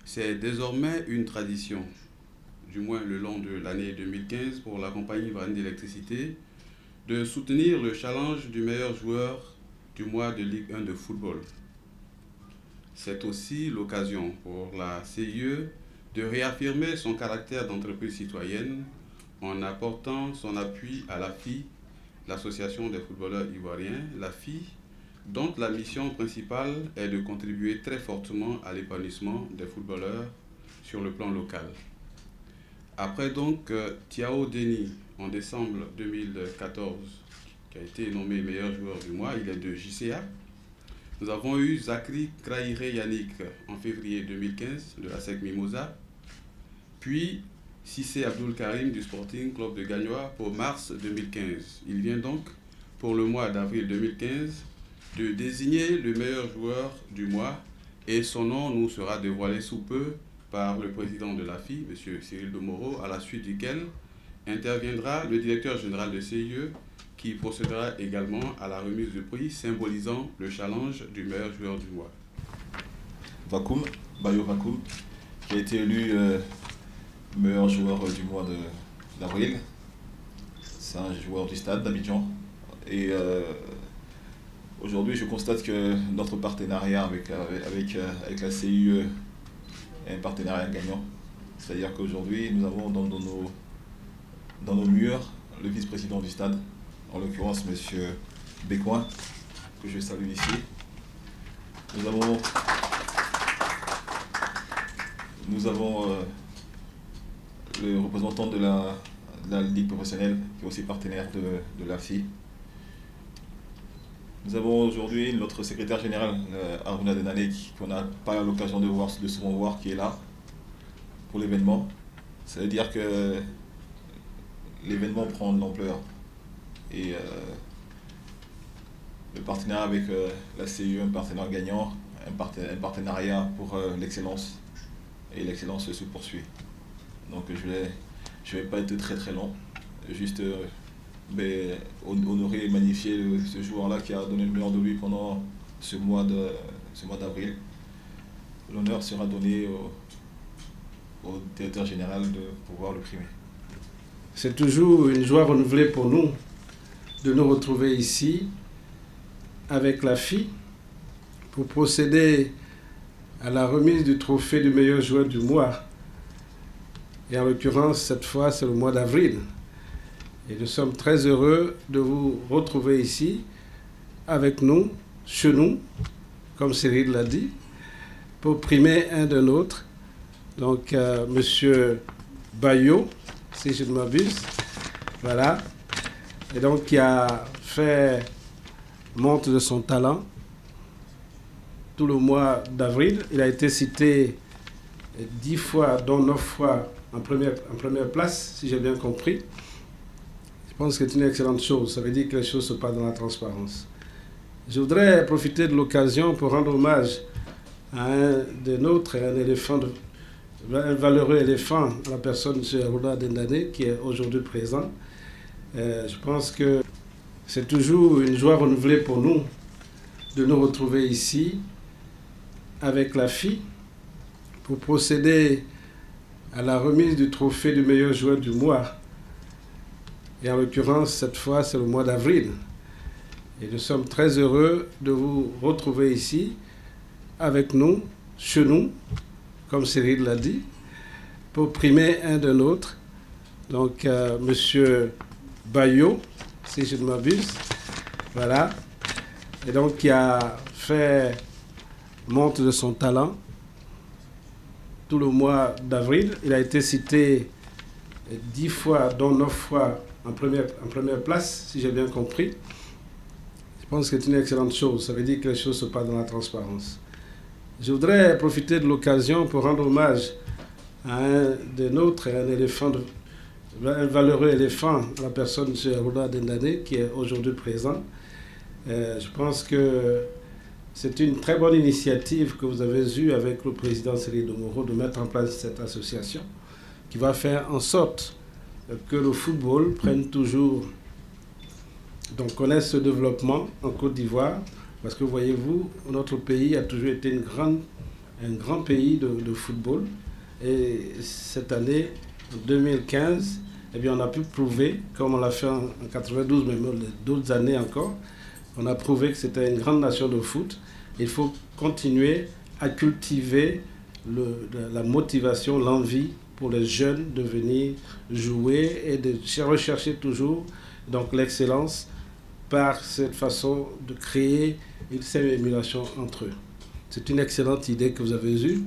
C'est désormais une tradition, du moins le long de l'année 2015, pour la compagnie Ivoirienne d'électricité, de soutenir le challenge du meilleur joueur du mois de Ligue 1 de football. C'est aussi l'occasion pour la CIE de réaffirmer son caractère d'entreprise citoyenne en apportant son appui à l'AFI, l'Association des footballeurs ivoiriens, l'AFI, dont la mission principale est de contribuer très fortement à l'épanouissement des footballeurs sur le plan local. Après donc Thiao Denis en décembre 2014, qui a été nommé meilleur joueur du mois, il est de JCA. Nous avons eu Zachary Kraïré Yannick en février 2015 de la SEC Mimosa, puis Cissé Abdul Karim du Sporting Club de Gagnoa pour mars 2015. Il vient donc pour le mois d'avril 2015 de désigner le meilleur joueur du mois et son nom nous sera dévoilé sous peu par le président de l'AFI, M. Cyril Domoro, à la suite duquel interviendra le directeur général de CIE qui procédera également à la remise de prix symbolisant le challenge du meilleur joueur du mois. Bayo Vakoum, qui a été élu meilleur joueur du mois d'avril. C'est un joueur du stade d'Abidjan. Et aujourd'hui, je constate que notre partenariat avec la CIE est un partenariat gagnant. C'est-à-dire qu'aujourd'hui, nous avons dans nos murs le vice-président du stade, en l'occurrence M. Bécoin, que je salue ici. Nous avons le représentant de la Ligue professionnelle, qui est aussi partenaire de l'AFI. Nous avons aujourd'hui notre secrétaire général, Aruna Denane, qu'on n'a pas l'occasion de souvent voir, qui est là pour l'événement. Ça veut dire que l'événement prend de l'ampleur. Et le partenariat avec la CIE, un partenaire gagnant, un partenariat pour l'excellence. Et l'excellence se poursuit. Donc je vais pas être très très long. Juste honorer et magnifier ce joueur-là qui a donné le meilleur de lui pendant ce mois d'avril. L'honneur sera donné au directeur général de pouvoir le primer. C'est toujours une joie renouvelée pour nous de nous retrouver ici avec l'AFI pour procéder à la remise du trophée du meilleur joueur du mois. Et en l'occurrence, cette fois, c'est le mois d'avril. Et nous sommes très heureux de vous retrouver ici avec nous, chez nous, comme Cyril l'a dit, pour primer un de nôtres. Donc, M. Bayo, si je ne m'abuse, voilà. Et donc, qui a fait montre de son talent tout le mois d'avril. Il a été cité 10 fois, dont 9 fois en première place, si j'ai bien compris. Je pense que c'est une excellente chose. Ça veut dire que les choses se passent dans la transparence. Je voudrais profiter de l'occasion pour rendre hommage à un des nôtres, un valeureux éléphant, à la personne de M. Aruna Dendane, qui est aujourd'hui présent. Je pense que c'est toujours une joie renouvelée pour nous de nous retrouver ici avec l'AFI pour procéder à la remise du trophée du meilleur joueur du mois. Et en l'occurrence, cette fois, c'est le mois d'avril. Et nous sommes très heureux de vous retrouver ici avec nous, chez nous, comme Cyril l'a dit, pour primer un de nôtres. Donc, M. Bayo, si je ne m'abuse, voilà. Et donc, qui a fait montre de son talent tout le mois d'avril. Il a été cité 10 fois, dont 9 fois en première place, si j'ai bien compris. Je pense que c'est une excellente chose. Ça veut dire que les choses se passent dans la transparence. Je voudrais profiter de l'occasion pour rendre hommage à un des nôtres, un valeureux éléphant, à la personne de M. Aruna Dendane, qui est aujourd'hui présent. Je pense que c'est une très bonne initiative que vous avez eue avec le président Cyril Domoro de mettre en place cette association qui va faire en sorte que le football prenne toujours, donc connaisse ce développement en Côte d'Ivoire, parce que voyez-vous, notre pays a toujours été une grande un grand pays de football. Et cette année, en 2015, eh bien, on a pu prouver, comme on l'a fait en 92, mais d'autres années encore, on a prouvé que c'était une grande nation de foot. Il faut continuer à cultiver la motivation, l'envie pour les jeunes de venir jouer et de rechercher toujours donc l'excellence par cette façon de créer une certaine émulation entre eux. C'est une excellente idée que vous avez eue.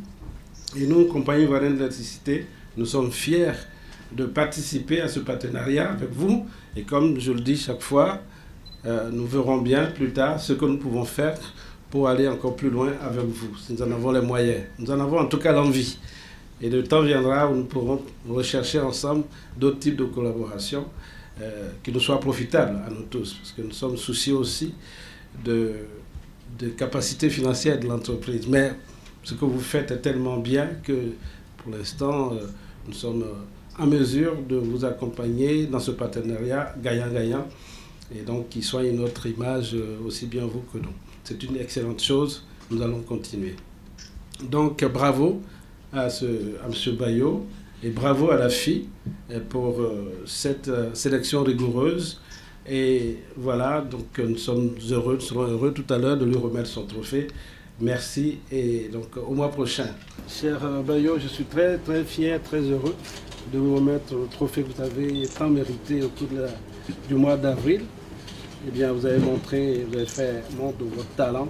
Et nous, compagnie Ivoirienne d'électricité, nous sommes fiers de participer à ce partenariat avec vous. Et comme je le dis chaque fois, nous verrons bien plus tard ce que nous pouvons faire pour aller encore plus loin avec vous, si nous en avons les moyens. Nous en avons en tout cas l'envie. Et le temps viendra où nous pourrons rechercher ensemble d'autres types de collaborations qui nous soient profitables à nous tous, parce que nous sommes soucieux aussi de capacités financières de l'entreprise. Mais ce que vous faites est tellement bien que pour l'instant, nous sommes en mesure de vous accompagner dans ce partenariat gagnant-gagnant et donc qui soit une autre image aussi bien vous que nous. C'est une excellente chose, nous allons continuer. Donc bravo à M. Bayo et bravo à la FI pour cette sélection rigoureuse. Et voilà, donc nous serons heureux tout à l'heure de lui remettre son trophée. Merci et donc au mois prochain. Cher Bayo, je suis très très fier, très heureux de vous remettre le trophée que vous avez tant mérité au cours du mois d'avril. Eh bien, vous avez montré, vous avez fait montre de votre talent,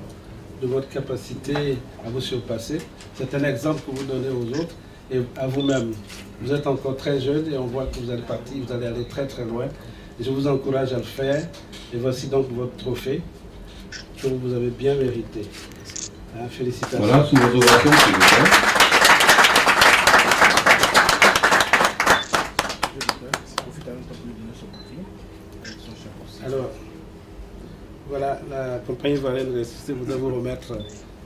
de votre capacité à vous surpasser. C'est un exemple que vous donnez aux autres et à vous-même. Vous êtes encore très jeune et on voit que vous allez partir, vous allez aller très très loin. Et je vous encourage à le faire. Et voici donc votre trophée que vous avez bien mérité. Hein, félicitations. Voilà, sous vos ovations, s'il vous plaît. Alors, voilà, la compagnie Ivoirienne d'électricité vous allez vous remettre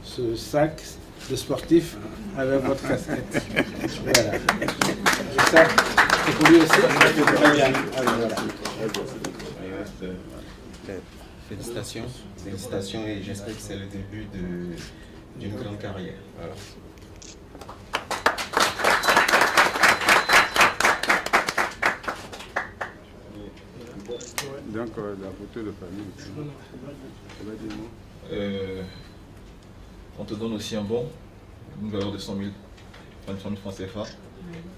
ce sac de sportif avec votre casquette. Voilà. Le sac, c'est pour lui aussi. Très bien. Alors, voilà. Félicitations, félicitations et j'espère que c'est le début d'une grande carrière. Voilà. Donc, la photo de famille. On te donne aussi un bon, une valeur de 100 000 francs CFA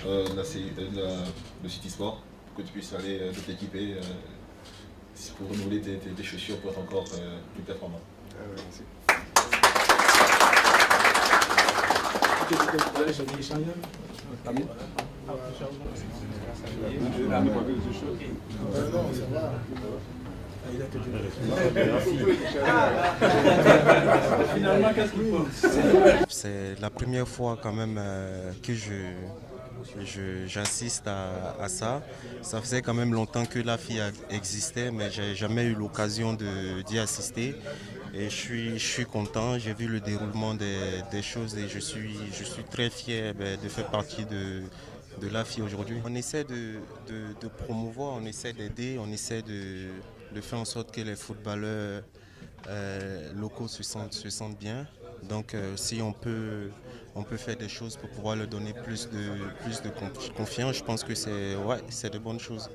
de City Sport pour que tu puisses aller de t'équiper pour renouveler tes chaussures pour être encore plus performant. Merci. C'est la première fois quand même que j'assiste à ça. Ça faisait quand même longtemps que la FI existait, mais j'ai jamais eu l'occasion d'y assister. Et je suis content, j'ai vu le déroulement des choses et je suis très fier de faire partie de la FI aujourd'hui. On essaie de promouvoir, on essaie d'aider, on essaie de faire en sorte que les footballeurs locaux se sentent bien. Donc si on peut faire des choses pour pouvoir leur donner plus de confiance, je pense que c'est de bonnes choses.